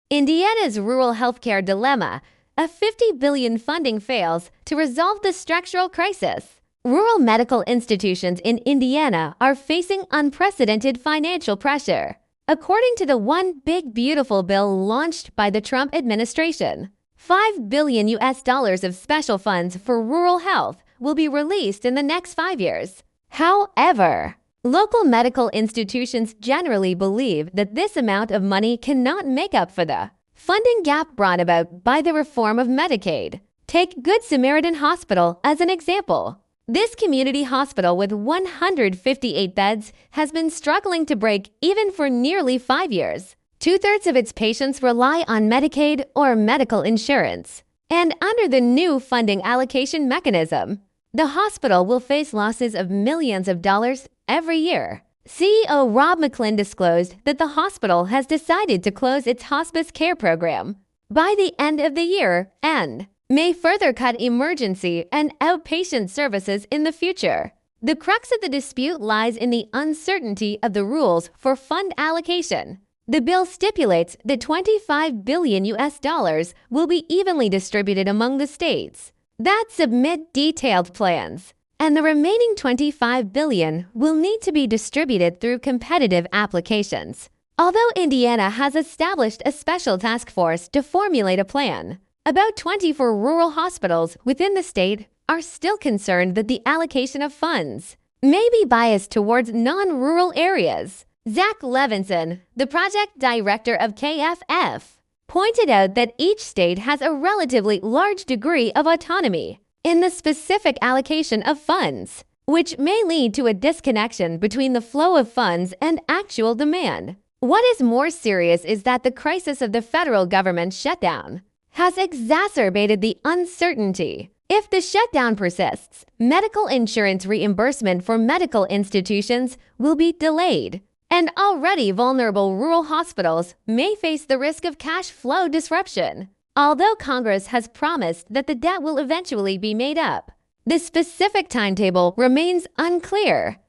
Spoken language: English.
Indiana's rural healthcare dilemma. A $50 billion funding fails to resolve the structural crisis. Rural medical institutions in Indiana are facing unprecedented financial pressure, according to the One Big Beautiful bill launched by the Trump administration. $5 billion of special funds for rural health will be released in the next 5 years. However, local medical institutions generally believe that this amount of money cannot make up for the funding gap brought about by the reform of Medicaid. Take Good Samaritan Hospital as an example. This community hospital with 158 beds has been struggling to break even for nearly 5 years. 2/3 of its patients rely on Medicaid or medical insurance. And under the new funding allocation mechanism, the hospital will face losses of millions of dollars every year. CEO Rob McLin disclosed that the hospital has decided to close its hospice care program by the end of the year and may further cut emergency and outpatient services in the future. The crux of the dispute lies in the uncertainty of the rules for fund allocation. The bill stipulates that $25 billion will be evenly distributed among the states that submit detailed plans, and the remaining $25 billion will need to be distributed through competitive applications. Although Indiana has established a special task force to formulate a plan, about 24 rural hospitals within the state are still concerned that the allocation of funds may be biased towards non-rural areas. Zach Levinson, the project director of KFF, pointed out that each state has a relatively large degree of autonomy in the specific allocation of funds, which may lead to a disconnection between the flow of funds and actual demand. What is more serious is that the crisis of the federal government shutdown has exacerbated the uncertainty. If the shutdown persists, medical insurance reimbursement for medical institutions will be delayed, and already vulnerable rural hospitals may face the risk of cash flow disruption. Although Congress has promised that the debt will eventually be made up, the specific timetable remains unclear.